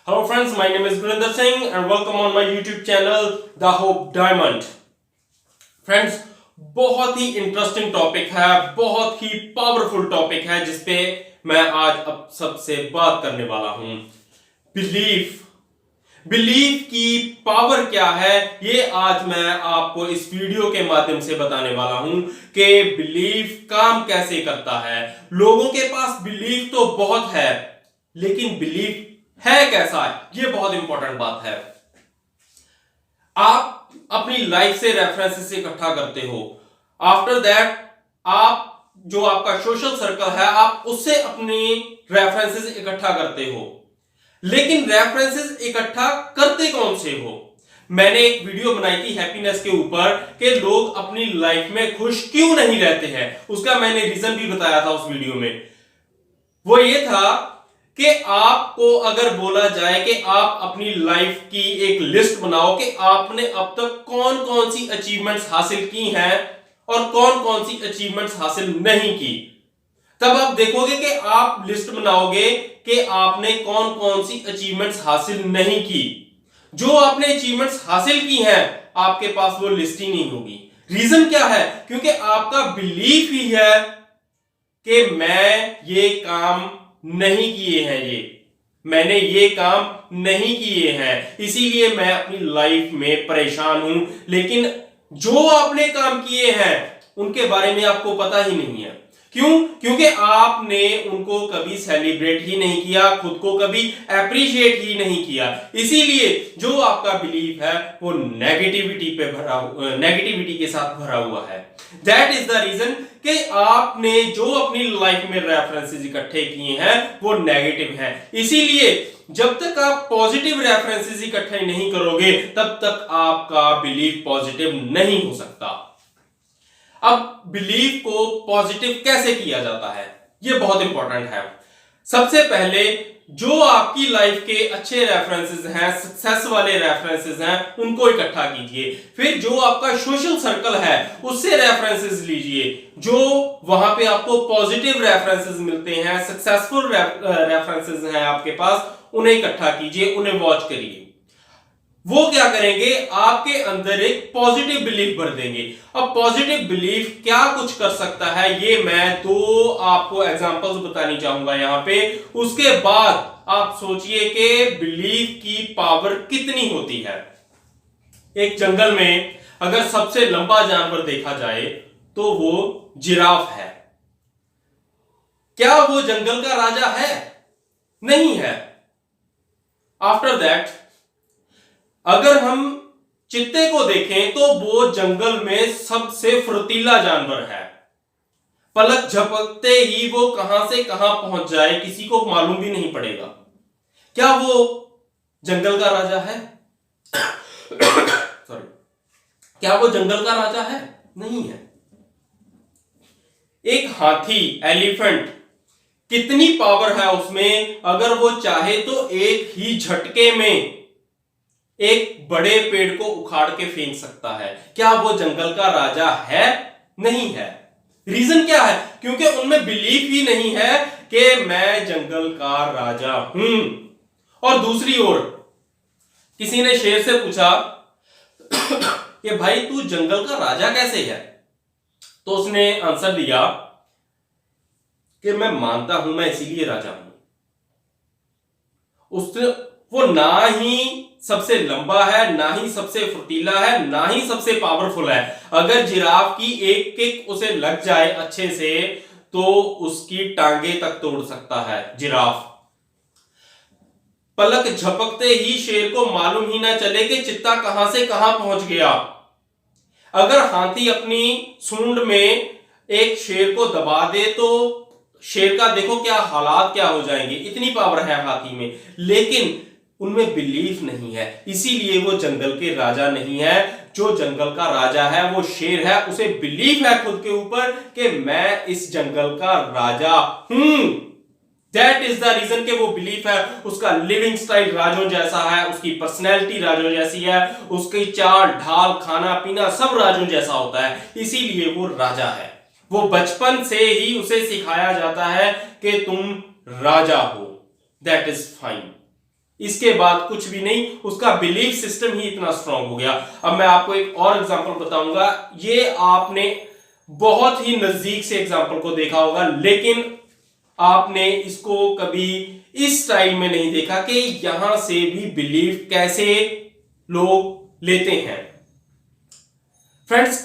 Hello friends, my name is Gurinder Singh and welcome on my YouTube channel The Hope Diamond. Friends, बहुत ही interesting topic है, बहुत ही powerful topic है जिसपे मैं आज अब सबसे बात करने वाला हूं। बिलीफ की पावर क्या है, ये आज मैं आपको इस वीडियो के माध्यम से बताने वाला हूं कि बिलीफ काम कैसे करता है। लोगों के पास बिलीफ तो बहुत है, लेकिन बिलीफ है कैसा है, ये बहुत इंपॉर्टेंट बात है। आप अपनी लाइफ से रेफरेंसेस इकट्ठा करते हो, आफ्टर दैट आप जो आपका सोशल सर्कल है आप उससे अपनी रेफरेंसेस इकट्ठा करते हो, लेकिन रेफरेंसेस इकट्ठा करते कौन से हो। मैंने एक वीडियो बनाई थी हैप्पीनेस के ऊपर कि लोग अपनी लाइफ में खुश क्यों नहीं रहते हैं, उसका मैंने रीजन भी बताया था उस वीडियो में। वो ये था कि आपको अगर बोला जाए कि आप अपनी लाइफ की एक लिस्ट बनाओ कि आपने अब तक कौन कौन सी अचीवमेंट्स हासिल की हैं और कौन कौन सी अचीवमेंट्स हासिल नहीं की, तब आप देखोगे कि आप लिस्ट बनाओगे कि आपने कौन कौन सी अचीवमेंट्स हासिल नहीं की। जो आपने अचीवमेंट्स हासिल की हैं आपके पास वो लिस्ट ही नहीं होगी। रीजन क्या है? क्योंकि आपका बिलीफ ही है कि मैं ये काम नहीं किए हैं, मैंने ये काम नहीं किए हैं, इसीलिए मैं अपनी लाइफ में परेशान हूं। लेकिन जो आपने काम किए हैं उनके बारे में आपको पता ही नहीं है। क्यों? क्योंकि आपने उनको कभी सेलिब्रेट ही नहीं किया, खुद को कभी एप्रिशिएट ही नहीं किया। इसीलिए जो आपका बिलीफ है वो नेगेटिविटी के साथ भरा हुआ है। दैट इज द रीजन कि आपने जो अपनी लाइफ में रेफरेंसेस इकट्ठे किए हैं वो नेगेटिव हैं। इसीलिए जब तक आप पॉजिटिव रेफरेंसेस इकट्ठे नहीं करोगे तब तक आपका बिलीफ पॉजिटिव नहीं हो सकता। अब बिलीफ को पॉजिटिव कैसे किया जाता है, यह बहुत इंपॉर्टेंट है। सबसे पहले जो आपकी लाइफ के अच्छे रेफरेंसेस हैं, सक्सेस वाले रेफरेंसेस हैं, उनको इकट्ठा कीजिए। फिर जो आपका सोशल सर्कल है उससे रेफरेंसेस लीजिए, जो वहां पे आपको पॉजिटिव रेफरेंसेस मिलते हैं, सक्सेसफुल रेफरेंसेस हैं आपके पास, उन्हें इकट्ठा कीजिए, उन्हें वॉच करिए। वो क्या करेंगे, आपके अंदर एक पॉजिटिव बिलीफ भर देंगे। अब पॉजिटिव बिलीफ क्या कुछ कर सकता है ये मैं दो आपको एग्जांपल्स बतानी चाहूंगा यहां पे। उसके बाद आप सोचिए कि बिलीफ की पावर कितनी होती है। एक जंगल में अगर सबसे लंबा जानवर देखा जाए तो वो जिराफ है। क्या वो जंगल का राजा है? नहीं है। आफ्टर दैट अगर हम चित्ते को देखें तो वो जंगल में सबसे फुर्तीला जानवर है। पलक झपकते ही वो कहां से कहां पहुंच जाए किसी को मालूम भी नहीं पड़ेगा। क्या वो जंगल का राजा है? सॉरी, क्या वो जंगल का राजा है? नहीं है। एक हाथी, एलिफेंट, कितनी पावर है उसमें, अगर वो चाहे तो एक ही झटके में एक बड़े पेड़ को उखाड़ के फेंक सकता है। क्या वो जंगल का राजा है? नहीं है। रीजन क्या है? क्योंकि उनमें बिलीफ ही नहीं है कि मैं जंगल का राजा हूं। और दूसरी ओर किसी ने शेर से पूछा कि भाई तू जंगल का राजा कैसे है, तो उसने आंसर दिया कि मैं मानता हूं मैं इसीलिए राजा हूं। उसने वो ना ही सबसे लंबा है, ना ही सबसे फुर्तीला है, ना ही सबसे पावरफुल है। अगर जिराफ की एक किक उसे लग जाए अच्छे से तो उसकी टांगे तक तोड़ सकता है जिराफ। पलक झपकते ही शेर को मालूम ही ना चले कि चित्ता कहां से कहां पहुंच गया। अगर हाथी अपनी सूंड में एक शेर को दबा दे तो शेर का देखो क्या हालात क्या हो जाएंगे, इतनी पावर है हाथी में। लेकिन उनमें बिलीफ नहीं है, इसीलिए वो जंगल के राजा नहीं है। जो जंगल का राजा है वो शेर है, उसे बिलीफ है खुद के ऊपर कि मैं इस जंगल का राजा हूं। दैट इज द रीजन कि वो बिलीफ है। उसका लिविंग स्टाइल राजों जैसा है, उसकी पर्सनैलिटी राजों जैसी है, उसकी चाल ढाल खाना पीना सब राजों जैसा होता है, इसीलिए वो राजा है। वो बचपन से ही उसे सिखाया जाता है कि तुम राजा हो। That is fine. इसके बाद कुछ भी नहीं, उसका बिलीफ सिस्टम ही इतना स्ट्रांग हो गया। अब मैं आपको एक और एग्जांपल बताऊंगा, ये आपने बहुत ही नजदीक से एग्जांपल को देखा होगा, लेकिन आपने इसको कभी इस स्टाइल में नहीं देखा कि यहां से भी बिलीफ कैसे लोग लेते हैं। फ्रेंड्स,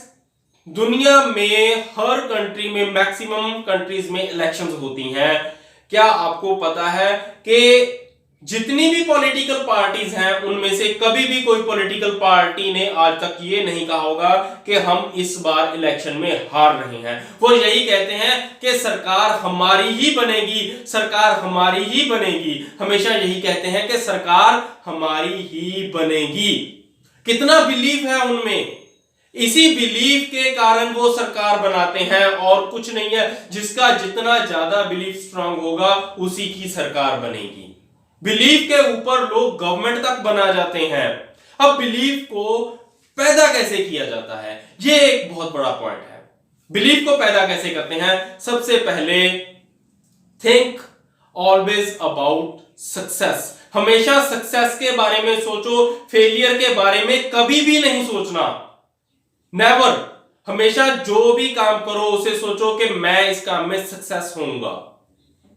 दुनिया में हर कंट्री में, मैक्सिमम कंट्रीज में इलेक्शंस होती हैं। क्या आपको पता है कि जितनी भी पॉलिटिकल पार्टीज हैं उनमें से कभी भी कोई पॉलिटिकल पार्टी ने आज तक ये नहीं कहा होगा कि हम इस बार इलेक्शन में हार रहे हैं। वो यही कहते हैं कि सरकार हमारी ही बनेगी, सरकार हमारी ही बनेगी, हमेशा यही कहते हैं कि सरकार हमारी ही बनेगी। कितना बिलीव है उनमें, इसी बिलीफ के कारण वो सरकार बनाते हैं और कुछ नहीं है। जिसका जितना ज्यादा बिलीफ स्ट्रांग होगा उसी की सरकार बनेगी। बिलीफ के ऊपर लोग गवर्नमेंट तक बना जाते हैं। अब बिलीफ को पैदा कैसे किया जाता है, यह एक बहुत बड़ा पॉइंट है। बिलीफ को पैदा कैसे करते हैं? सबसे पहले थिंक ऑलवेज अबाउट सक्सेस। हमेशा सक्सेस के बारे में सोचो, फेलियर के बारे में कभी भी नहीं सोचना। नेवर। हमेशा जो भी काम करो उसे सोचो कि मैं इस काम में सक्सेस होऊंगा,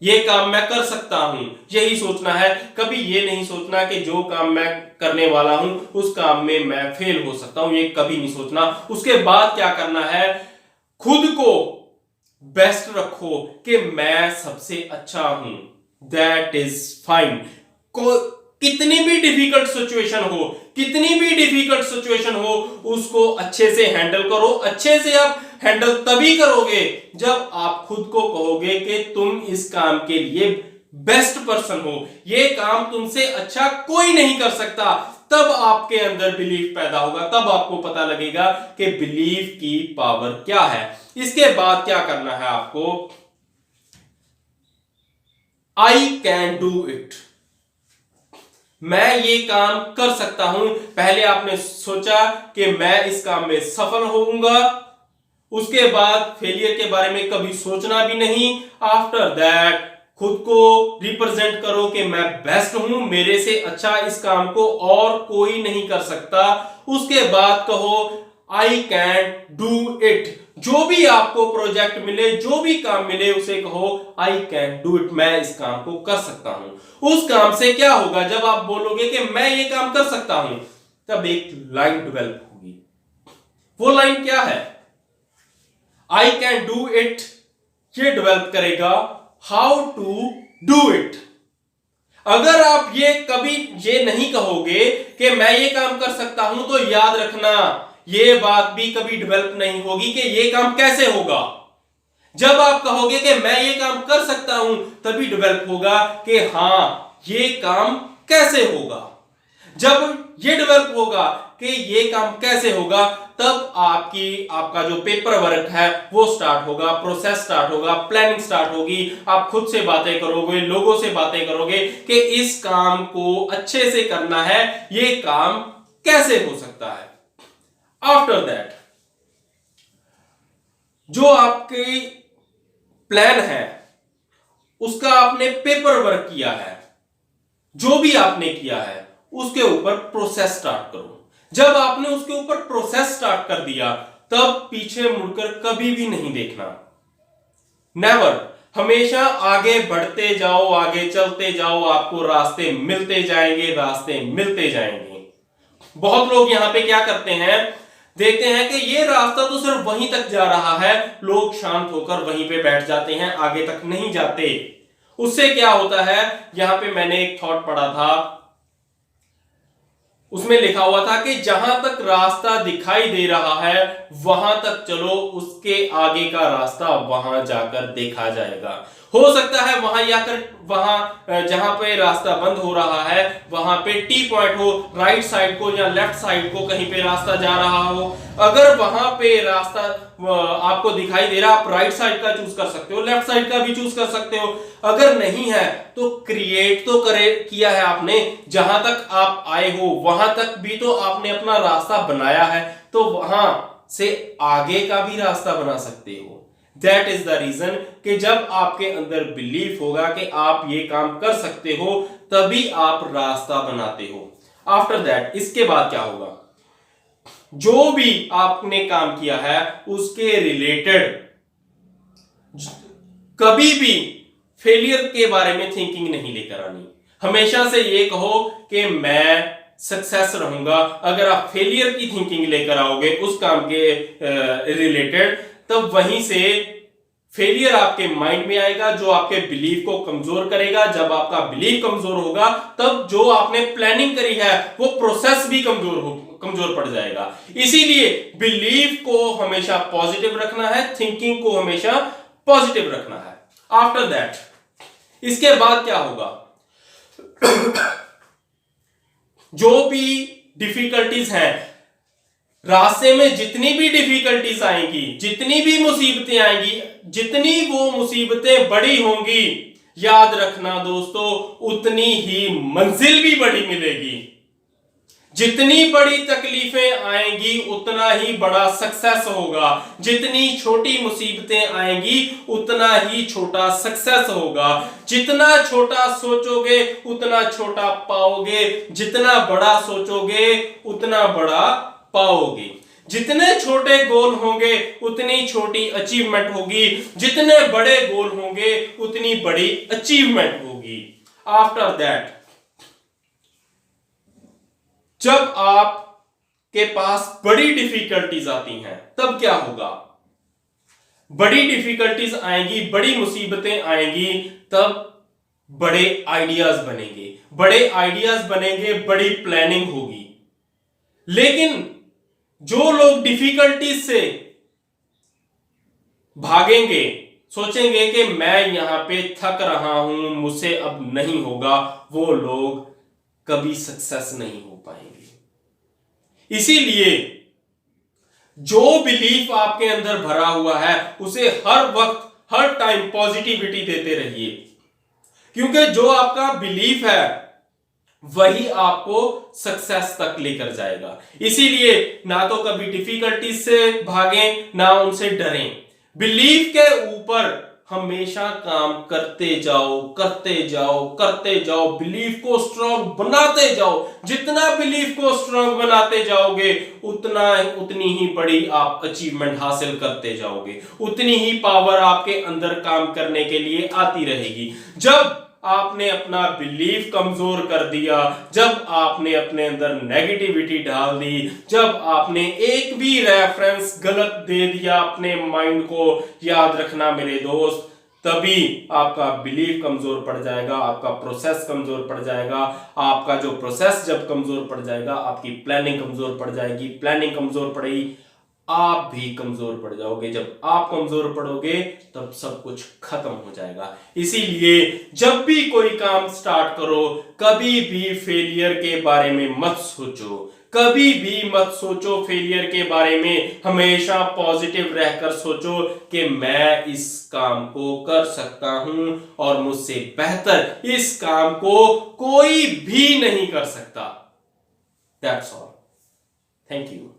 ये काम मैं कर सकता हूं, यही सोचना है। कभी ये नहीं सोचना कि जो काम मैं करने वाला हूं उस काम में मैं फेल हो सकता हूं, ये कभी नहीं सोचना। उसके बाद क्या करना है? खुद को बेस्ट रखो कि मैं सबसे अच्छा हूं, दैट इज फाइन। कितनी भी डिफिकल्ट सिचुएशन हो, कितनी भी डिफिकल्ट सिचुएशन हो, उसको अच्छे से हैंडल करो। अच्छे से आप हैंडल तभी करोगे जब आप खुद को कहोगे कि तुम इस काम के लिए बेस्ट पर्सन हो, ये काम तुमसे अच्छा कोई नहीं कर सकता। तब आपके अंदर बिलीफ पैदा होगा, तब आपको पता लगेगा कि बिलीफ की पावर क्या है। इसके बाद क्या करना है आपको? आई कैन डू इट, मैं ये काम कर सकता हूं। पहले आपने सोचा कि मैं इस काम में सफल होऊंगा, उसके बाद फेलियर के बारे में कभी सोचना भी नहीं। आफ्टर दैट खुद को रिप्रेजेंट करो कि मैं बेस्ट हूं, मेरे से अच्छा इस काम को और कोई नहीं कर सकता। उसके बाद कहो आई कैन डू इट। जो भी आपको प्रोजेक्ट मिले, जो भी काम मिले, उसे कहो आई कैन डू इट, मैं इस काम को कर सकता हूं। उस काम से क्या होगा? जब आप बोलोगे कि मैं ये काम कर सकता हूं, तब एक लाइन डेवलप होगी। वो लाइन क्या है? आई कैन डू इट ये डेवलप करेगा हाउ टू डू इट। अगर आप ये कभी ये नहीं कहोगे कि मैं ये काम कर सकता हूं, तो याद रखना ये बात भी कभी डेवलप नहीं होगी कि ये काम कैसे होगा। जब आप कहोगे कि मैं ये काम कर सकता हूं, तभी डेवलप होगा कि हां ये काम कैसे होगा। जब ये डेवलप होगा कि ये काम कैसे होगा, तब आपका जो पेपर वर्क है वो स्टार्ट होगा, प्रोसेस स्टार्ट होगा, प्लानिंग स्टार्ट होगी। आप खुद से बातें करोगे, लोगों से बातें करोगे कि इस काम को अच्छे से करना है, ये काम कैसे हो सकता है। आफ्टर दैट जो आपकी प्लान है उसका आपने पेपर वर्क किया है, जो भी आपने किया है उसके ऊपर प्रोसेस स्टार्ट करो। जब आपने उसके ऊपर प्रोसेस स्टार्ट कर दिया, तब पीछे मुड़कर कभी भी नहीं देखना। नेवर। हमेशा आगे बढ़ते जाओ, आगे चलते जाओ, आपको रास्ते मिलते जाएंगे, रास्ते मिलते जाएंगे। बहुत लोग यहां पे क्या करते हैं, देखते हैं कि ये रास्ता तो सिर्फ वहीं तक जा रहा है, लोग शांत होकर वहीं पे बैठ जाते हैं, आगे तक नहीं जाते। उससे क्या होता है, यहां पे मैंने एक थॉट पढ़ा था, उसमें लिखा हुआ था कि जहां तक रास्ता दिखाई दे रहा है वहां तक चलो, उसके आगे का रास्ता वहां जाकर देखा जाएगा। हो सकता है वहां जहां पे रास्ता बंद हो रहा है वहां पे टी पॉइंट हो, राइट साइड को या लेफ्ट साइड को कहीं पे रास्ता जा रहा हो। अगर वहां पे रास्ता आपको दिखाई दे रहा, आप राइट साइड का चूज कर सकते हो, लेफ्ट साइड का भी चूज कर सकते हो। अगर नहीं है तो क्रिएट तो किया है आपने, जहां तक आप आए हो वहां तक भी तो आपने अपना रास्ता बनाया है, तो वहां से आगे का भी रास्ता बना सकते हो। दैट इज द रीजन कि जब आपके अंदर बिलीफ होगा कि आप ये काम कर सकते हो, तभी आप रास्ता बनाते हो। आफ्टर दैट, इसके बाद क्या होगा, जो भी आपने काम किया है उसके रिलेटेड कभी भी फेलियर के बारे में थिंकिंग नहीं लेकर आनी। हमेशा से ये कहो कि मैं सक्सेस रहूंगा। अगर आप फेलियर की थिंकिंग लेकर आओगे उस काम के रिलेटेड, तब वहीं से फेलियर आपके माइंड में आएगा, जो आपके बिलीफ को कमजोर करेगा। जब आपका बिलीफ कमजोर होगा, तब जो आपने प्लानिंग करी है वो प्रोसेस भी कमजोर पड़ जाएगा। इसीलिए बिलीफ को हमेशा पॉजिटिव रखना है, थिंकिंग को हमेशा पॉजिटिव रखना है। आफ्टर दैट, इसके बाद क्या होगा, जो भी डिफिकल्टीज हैं, रास्ते में जितनी भी डिफिकल्टीज आएंगी, जितनी भी मुसीबतें आएंगी, जितनी वो मुसीबतें बड़ी होंगी, याद रखना दोस्तों, उतनी ही मंजिल भी बड़ी मिलेगी। जितनी बड़ी तकलीफें आएंगी उतना ही बड़ा सक्सेस होगा। जितनी छोटी मुसीबतें आएंगी उतना ही छोटा सक्सेस होगा। जितना छोटा सोचोगे उतना छोटा पाओगे, जितना बड़ा सोचोगे उतना बड़ा पाओगे। जितने छोटे गोल होंगे उतनी छोटी अचीवमेंट होगी, जितने बड़े गोल होंगे उतनी बड़ी अचीवमेंट होगी। आफ्टर दैट, जब आपके पास बड़ी डिफिकल्टीज आती हैं तब क्या होगा, बड़ी डिफिकल्टीज आएंगी, बड़ी मुसीबतें आएंगी, तब बड़े आइडियाज बनेंगे, बड़े आइडियाज बनेंगे, बड़ी प्लानिंग होगी। लेकिन जो लोग डिफिकल्टीज से भागेंगे, सोचेंगे कि मैं यहां पे थक रहा हूं, मुझसे अब नहीं होगा, वो लोग कभी सक्सेस नहीं हो पाएंगे। इसीलिए जो बिलीफ आपके अंदर भरा हुआ है उसे हर वक्त, हर टाइम पॉजिटिविटी देते रहिए, क्योंकि जो आपका बिलीफ है वही आपको सक्सेस तक लेकर जाएगा। इसीलिए ना तो कभी डिफिकल्टी से भागें, ना उनसे डरें। बिलीफ के ऊपर हमेशा काम करते जाओ, करते जाओ, करते जाओ, बिलीफ को स्ट्रांग बनाते जाओ। जितना बिलीफ को स्ट्रांग बनाते जाओगे उतनी ही बड़ी आप अचीवमेंट हासिल करते जाओगे, उतनी ही पावर आपके अंदर काम करने के लिए आती रहेगी। जब आपने अपना बिलीफ कमजोर कर दिया, जब आपने अपने अंदर नेगेटिविटी डाल दी, जब आपने एक भी रेफरेंस गलत दे दिया अपने माइंड को, याद रखना मेरे दोस्त, तभी आपका बिलीफ कमजोर पड़ जाएगा, आपका प्रोसेस कमजोर पड़ जाएगा। आपका जो प्रोसेस जब कमजोर पड़ जाएगा, आपकी प्लानिंग कमजोर पड़ जाएगी, प्लानिंग कमजोर पड़ेगी, आप भी कमजोर पड़ जाओगे। जब आप कमजोर पड़ोगे तब सब कुछ खत्म हो जाएगा। इसीलिए जब भी कोई काम स्टार्ट करो, कभी भी फेलियर के बारे में मत सोचो, कभी भी मत सोचो फेलियर के बारे में। हमेशा पॉजिटिव रहकर सोचो कि मैं इस काम को कर सकता हूं और मुझसे बेहतर इस काम को कोई भी नहीं कर सकता। That's all. Thank you.